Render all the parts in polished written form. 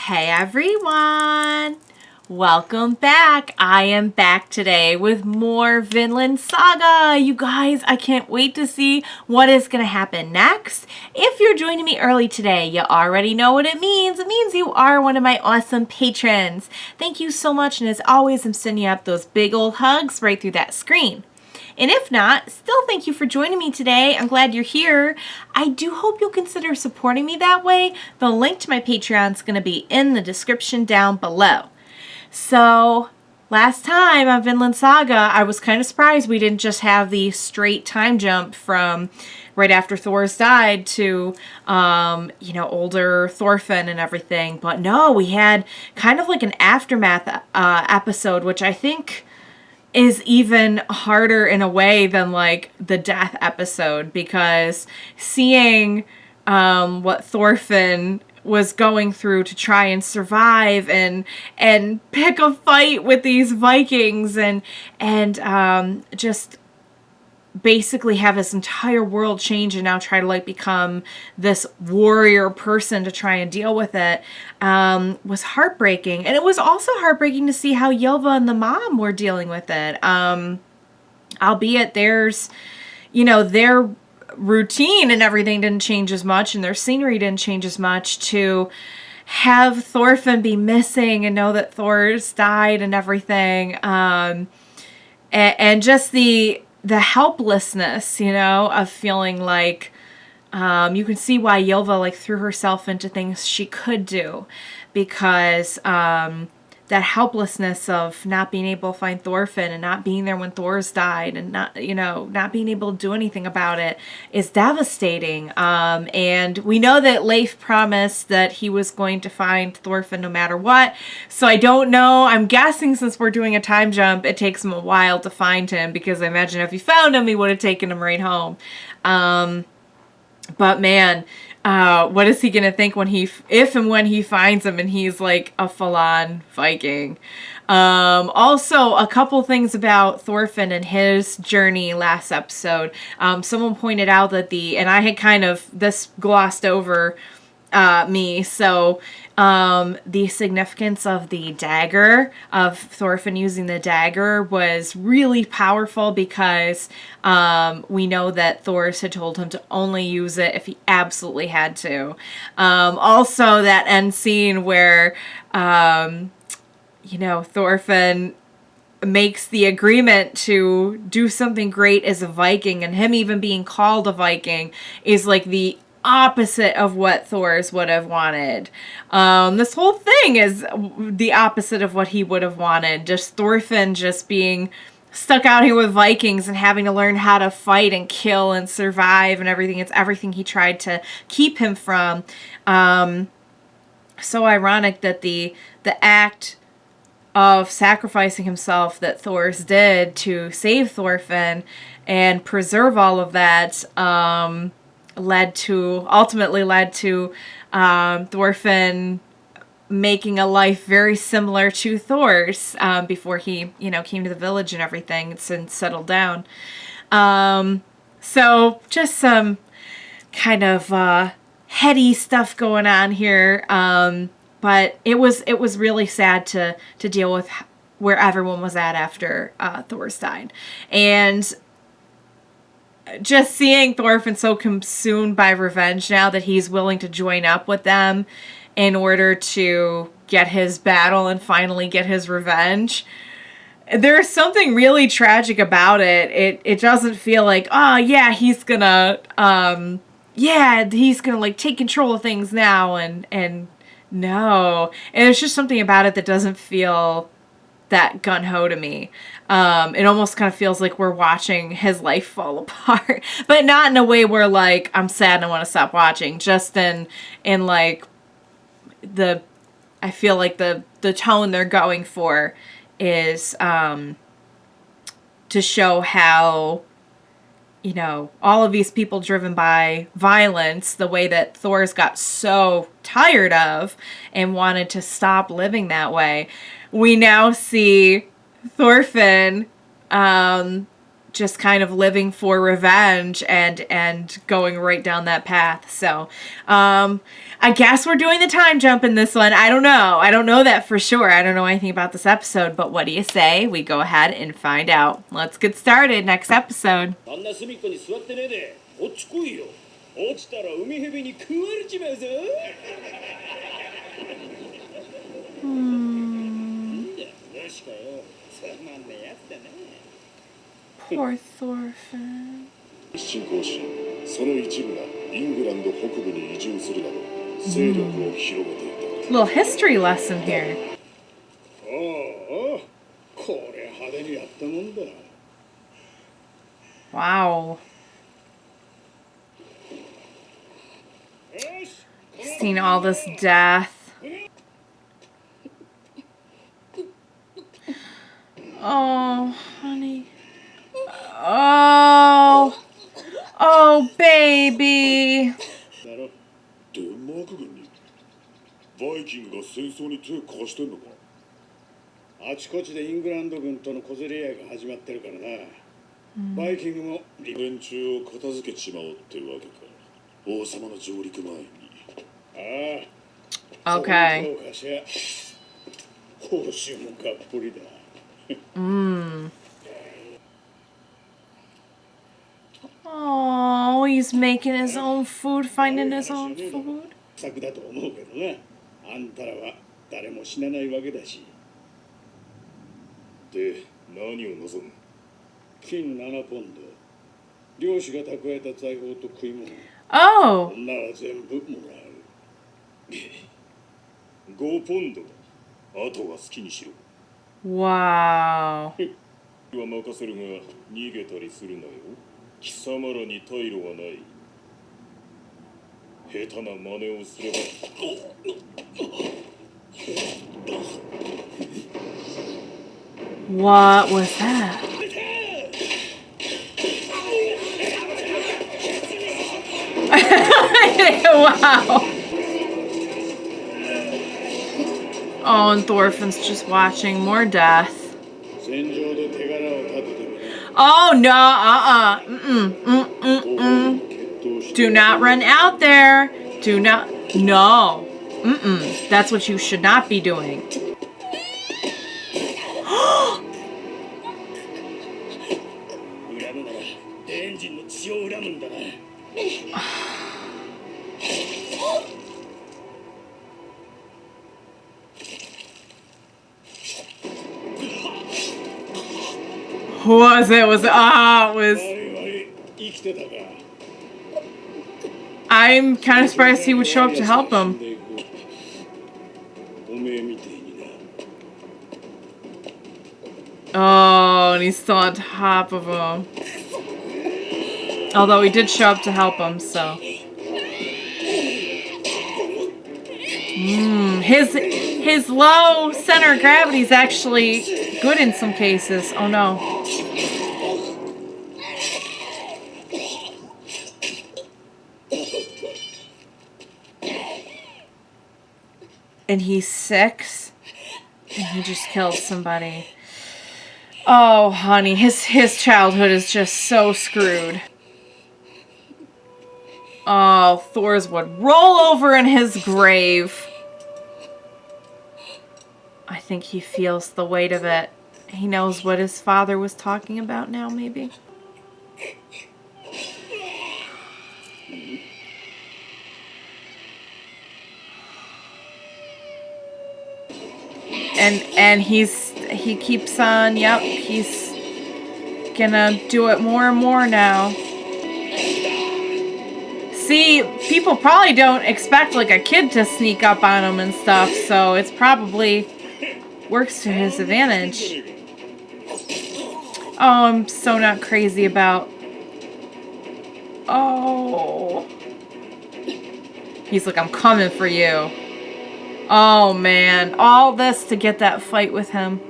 Hey everyone! Welcome back. I am back today with more Vinland Saga. You guys, I can't wait to see what is going to happen next. If you're joining me early today, you already know what it means. It means you are one of my awesome patrons. Thank you so much, and as always, I'm sending you up those big old hugs right through that screen. And if not, still thank you for joining me today. I'm glad you're here. I do hope you'll consider supporting me that way. The link to my Patreon is going to be in the description down below. So, last time on Vinland Saga, I was kind of surprised we didn't just have the straight time jump from right after Thor's died to, older Thorfinn and everything. But no, we had kind of like an aftermath episode, which I think is even harder in a way than like the death episode, because seeing what Thorfinn was going through to try and survive and pick a fight with these Vikings and just basically have his entire world change and now try to like become this warrior person to try and deal with it was heartbreaking. And it was also heartbreaking to see how Ylva and the mom were dealing with it. Albeit there's, their routine and everything didn't change as much and their scenery didn't change as much, to have Thorfinn be missing and know that Thor's died and everything. And just the helplessness, of feeling like you can see why Ylva like threw herself into things she could do, because that helplessness of not being able to find Thorfinn and not being there when Thor's died and not being able to do anything about it is devastating. And we know that Leif promised that he was going to find Thorfinn no matter what. So I don't know. I'm guessing since we're doing a time jump, it takes him a while to find him, because I imagine if he found him, he would have taken him right home. But man, what is he going to think if and when he finds him and he's like a full-on Viking? Also, a couple things about Thorfinn and his journey last episode. Someone pointed out that and I had this glossed over me, so the significance of the dagger, of Thorfinn using the dagger, was really powerful, because we know that Thor had told him to only use it if he absolutely had to. Also, that end scene where Thorfinn makes the agreement to do something great as a Viking, and him even being called a Viking is like the opposite of what Thor's would have wanted. This whole thing is the opposite of what he would have wanted. Just Thorfinn just being stuck out here with Vikings and having to learn how to fight and kill and survive and everything. It's everything he tried to keep him from. So ironic that the act of sacrificing himself that Thor's did to save Thorfinn and preserve all of that ultimately led to Thorfinn making a life very similar to Thor's before he, came to the village and everything and settled down. So just some kind of heady stuff going on here. But it was really sad to deal with where everyone was at after Thor's died. And just seeing Thorfinn so consumed by revenge now that he's willing to join up with them in order to get his battle and finally get his revenge. There's something really tragic about it. It doesn't feel like, oh yeah, he's gonna like take control of things now, and no. And there's just something about it that doesn't feel that gun-ho to me. It almost kind of feels like we're watching his life fall apart, but not in a way where like I'm sad and I want to stop watching. Just in like I feel like the tone they're going for is to show how all of these people driven by violence, the way that Thor's got so tired of and wanted to stop living that way. We now see Thorfinn just kind of living for revenge and going right down that path. So, I guess we're doing the time jump in this one. I don't know. I don't know that for sure. I don't know anything about this episode, but what do you say? We go ahead and find out. Let's get started. Next episode. Poor Thorfinn. Little history lesson here. Wow. Seen all this death. Oh, honey. Oh. Oh, baby. バイキングが戦争に手を貸してんのか。あちこちでイングランド軍との小競り合いが始まってるからな。バイキングも連中を片付けちまおうってわけか。王様の上陸前に。ああ。Okay. 報酬もがっぽりだ。Oh, he's making his own food, finding his own food. 策だと思うけどな。あんたらは誰も死なないわけだし。で、何を望む？金7ポンド。漁師が蓄えた財宝と食い物。Oh. 女は全部もらう。5ポンド。あとは好きにしろ。Wow. は任せるが逃げたりするなよ。貴様らに退路はない。下手な真似をすれば。What was that? Wow. Oh, and Thorfinn's just watching more death. Oh, no, Do not run out there. Do not. No. That's what you should not be doing. Who was it? It was. I'm kind of surprised he would show up to help him. Oh, and he's still on top of him. Although he did show up to help him, so. His low center of gravity is actually good in some cases. Oh no. And he's 6, and he just killed somebody. Oh, honey, his childhood is just so screwed. Oh, Thor's would roll over in his grave. I think he feels the weight of it. He knows what his father was talking about now, maybe. And he keeps on, yep, he's gonna do it more and more now. See, people probably don't expect like a kid to sneak up on him and stuff, so it's probably works to his advantage. Oh, I'm so not crazy about. Oh. He's like, I'm coming for you. Oh man, all this to get that fight with him.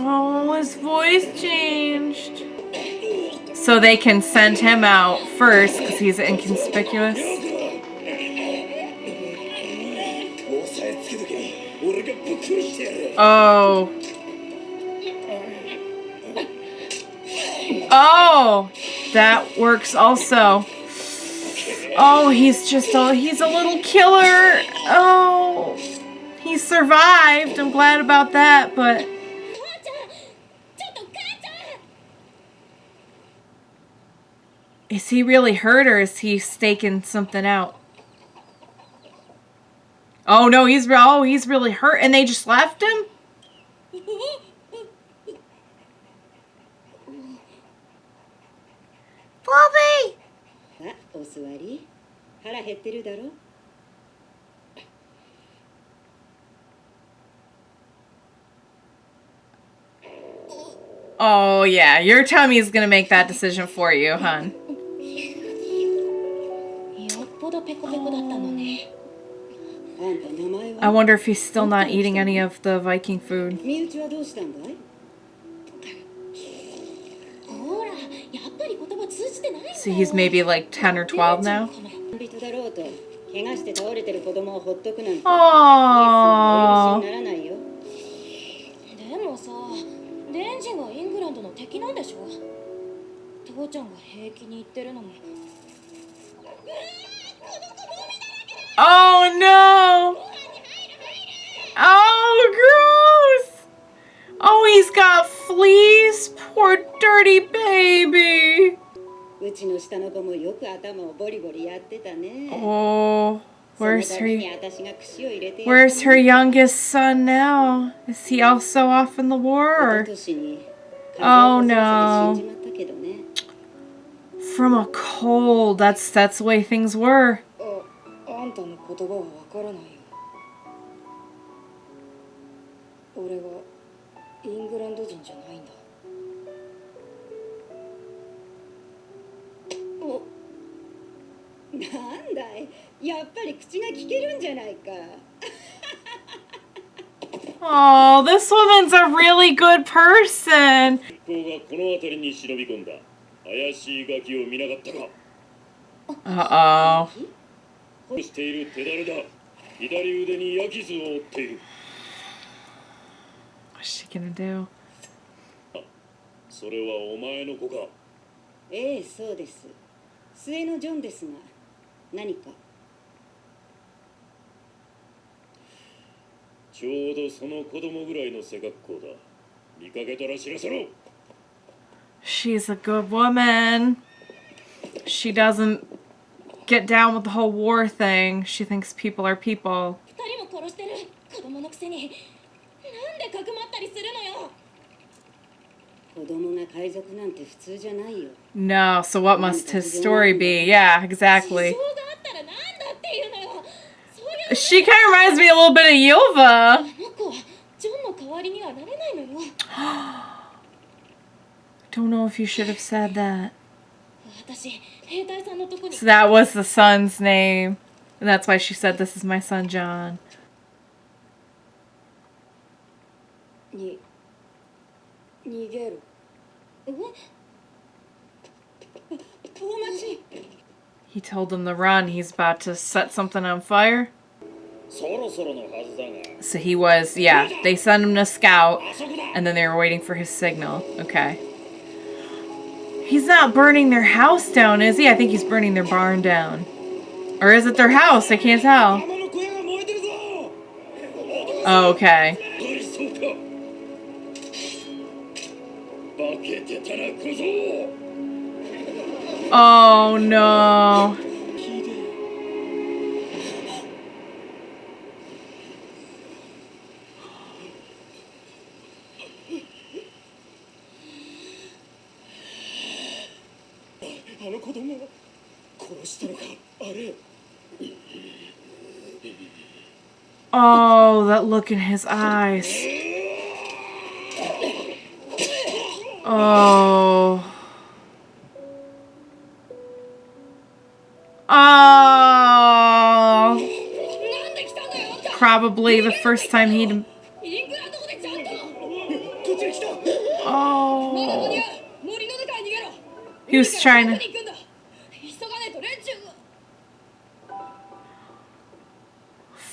Oh, his voice changed. So they can send him out first because he's inconspicuous. Oh. Oh, that works also. Oh, he's a little killer. Oh, he survived. I'm glad about that, but... Is he really hurt or is he staking something out? Oh no, he's really hurt and they just left him? Bobby! Oh yeah, your tummy is gonna make that decision for you, hon. I wonder if he's still not eating any of the Viking food. So he's maybe like 10 or 12 now? Aww. Oh no! Oh, gross! Oh, he's got fleas? Poor dirty baby! Oh, where's her youngest son now? Is he also off in the war? Or? Oh no. From a cold. That's the way things were. Oh, this woman's a really good person. Uh-oh. What's she gonna do? She's a good woman. She doesn't get down with the whole war thing. She thinks people are people. No, so what must his story be? Yeah, exactly. She kind of reminds me a little bit of Yova. Don't know if you should have said that. So that was the son's name. And that's why she said, this is my son, John. He told them to run. He's about to set something on fire. So he was, yeah, they sent him to scout, and then they were waiting for his signal. Okay. He's not burning their house down, is he? I think he's burning their barn down. Or is it their house? I can't tell. Oh, okay. Oh, no. Oh, that look in his eyes. Oh. Oh. Probably the first time he'd... Oh. He was trying to...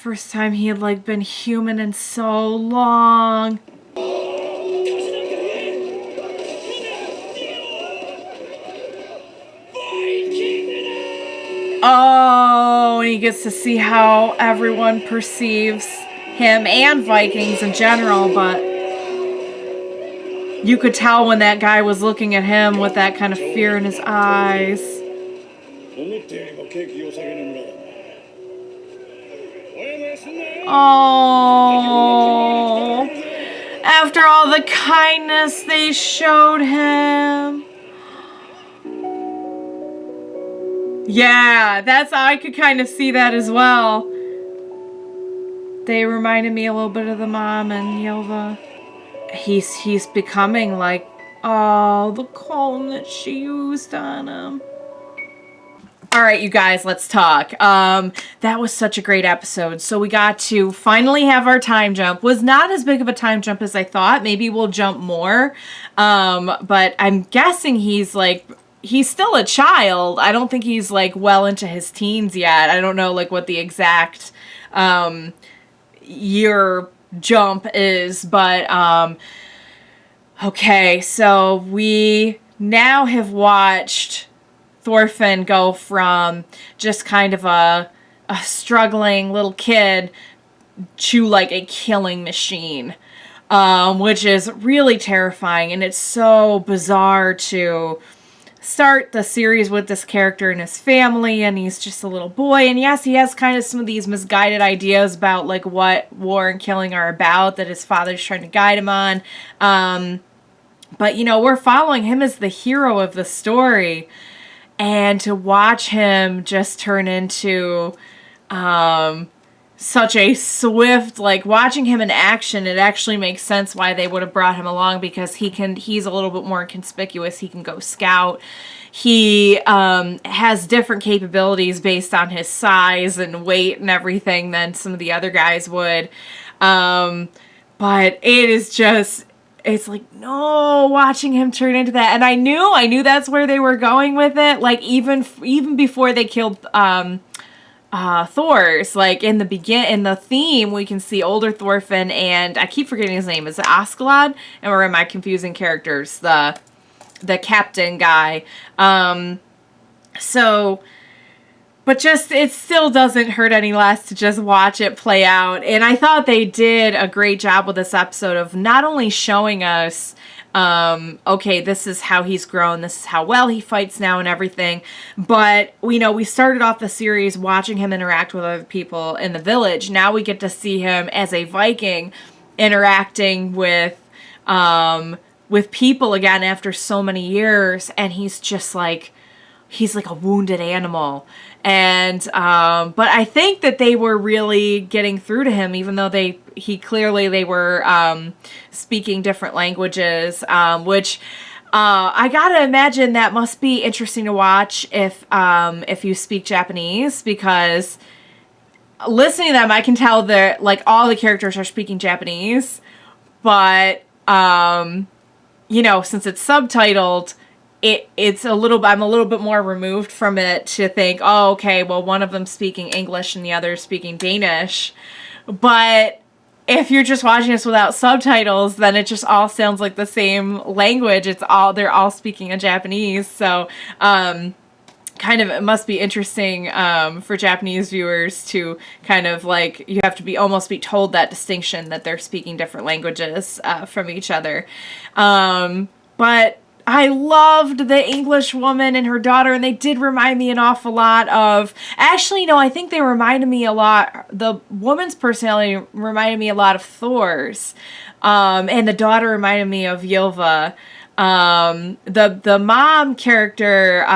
first time he had like been human in so long. Oh, and he gets to see how everyone perceives him and Vikings in general, but you could tell when that guy was looking at him with that kind of fear in his eyes. Oh, after all the kindness they showed him. Yeah, I could kind of see that as well. They reminded me a little bit of the mom and Yelva. He's becoming like, oh, the comb that she used on him. All right, you guys, let's talk. That was such a great episode. So we got to finally have our time jump. Was not as big of a time jump as I thought. Maybe we'll jump more. But I'm guessing he's still a child. I don't think he's like well into his teens yet. I don't know like what the exact year jump is, but okay, so we now have watched Thorfinn go from just kind of a struggling little kid to like a killing machine, which is really terrifying, and it's so bizarre to start the series with this character and his family, and he's just a little boy, and yes, he has kind of some of these misguided ideas about like what war and killing are about that his father's trying to guide him on, but you know, we're following him as the hero of the story, and to watch him just turn into such a swift, like watching him in action, it actually makes sense why they would have brought him along, because he's a little bit more conspicuous. He can go scout. He has different capabilities based on his size and weight and everything than some of the other guys would. But it is just, it's like, no, watching him turn into that. And I knew that's where they were going with it. Like even before they killed Thor's, like in the theme, we can see older Thorfinn, and I keep forgetting his name. Is it Askeladd? Or am I confusing characters? The captain guy. But just, it still doesn't hurt any less to just watch it play out. And I thought they did a great job with this episode of not only showing us, okay, this is how he's grown, this is how well he fights now and everything, but we started off the series watching him interact with other people in the village. Now we get to see him as a Viking interacting with people again after so many years, and he's just like, he's like a wounded animal. And but I think that they were really getting through to him, even though they were speaking different languages, which I gotta imagine that must be interesting to watch if you speak Japanese, because listening to them, I can tell that like all the characters are speaking Japanese, but since it's subtitled, I'm a little bit more removed from it to think, oh, okay, well, one of them speaking English and the other speaking Danish. But if you're just watching this without subtitles, then it just all sounds like the same language. They're all speaking in Japanese. So, it must be interesting for Japanese viewers to kind of like, you have to almost be told that distinction that they're speaking different languages from each other. But I loved the English woman and her daughter, and they did remind me an awful lot of... Actually, no, I think they reminded me a lot... The woman's personality reminded me a lot of Thor's. And the daughter reminded me of Ylva. The mom character,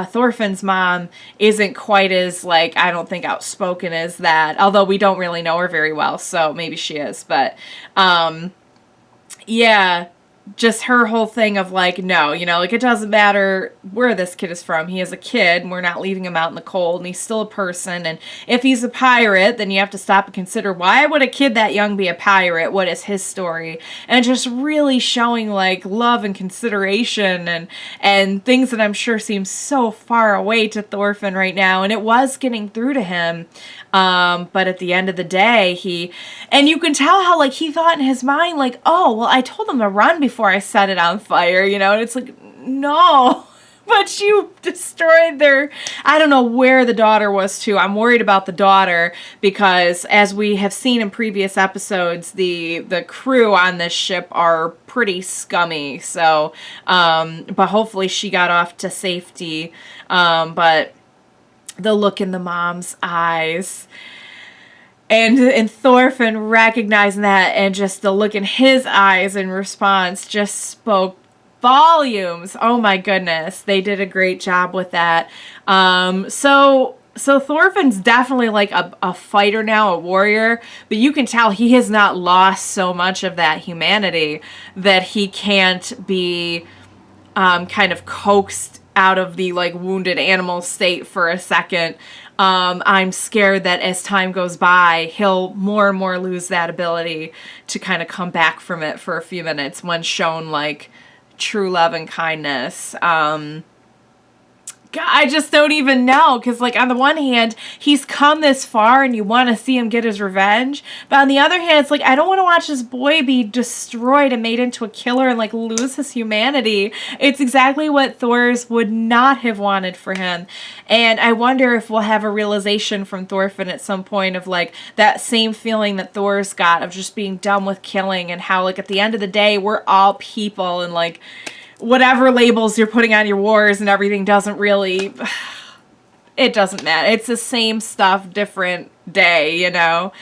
Thorfinn's mom, isn't quite as, like, I don't think outspoken as that. Although we don't really know her very well, so maybe she is. But, yeah... just her whole thing of like, no, you know, like it doesn't matter where this kid is from. He is a kid and we're not leaving him out in the cold and he's still a person. And if he's a pirate, then you have to stop and consider, why would a kid that young be a pirate? What is his story? And just really showing like love and consideration and things that I'm sure seem so far away to Thorfinn right now. And it was getting through to him. But at the end of the day, and you can tell how like he thought in his mind, like, oh, well, I told him to run before I set it on fire, you know, and it's like, no, but you destroyed I don't know where the daughter was too. I'm worried about the daughter because as we have seen in previous episodes, the crew on this ship are pretty scummy. So, but hopefully she got off to safety. But the look in the mom's eyes and Thorfinn recognizing that and just the look in his eyes in response just spoke volumes. Oh my goodness. They did a great job with that. So Thorfinn's definitely like a fighter now, a warrior, but you can tell he has not lost so much of that humanity that he can't be kind of coaxed out of the like wounded animal state for a second. I'm scared that as time goes by, he'll more and more lose that ability to kind of come back from it for a few minutes when shown like true love and kindness. God, I just don't even know, because like on the one hand he's come this far and you want to see him get his revenge, but on the other hand it's like I don't want to watch this boy be destroyed and made into a killer and like lose his humanity. It's exactly what Thors would not have wanted for him, and I wonder if we'll have a realization from Thorfinn at some point of like that same feeling that Thors got of just being done with killing, and how like at the end of the day we're all people, and like whatever labels you're putting on your wars and everything doesn't really, it doesn't matter. It's the same stuff, different day, you know?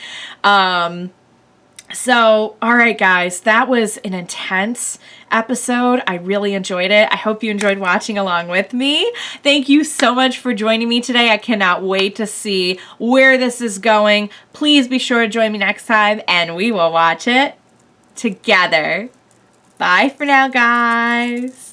So, all right, guys, that was an intense episode. I really enjoyed it. I hope you enjoyed watching along with me. Thank you so much for joining me today. I cannot wait to see where this is going. Please be sure to join me next time and we will watch it together. Bye for now, guys.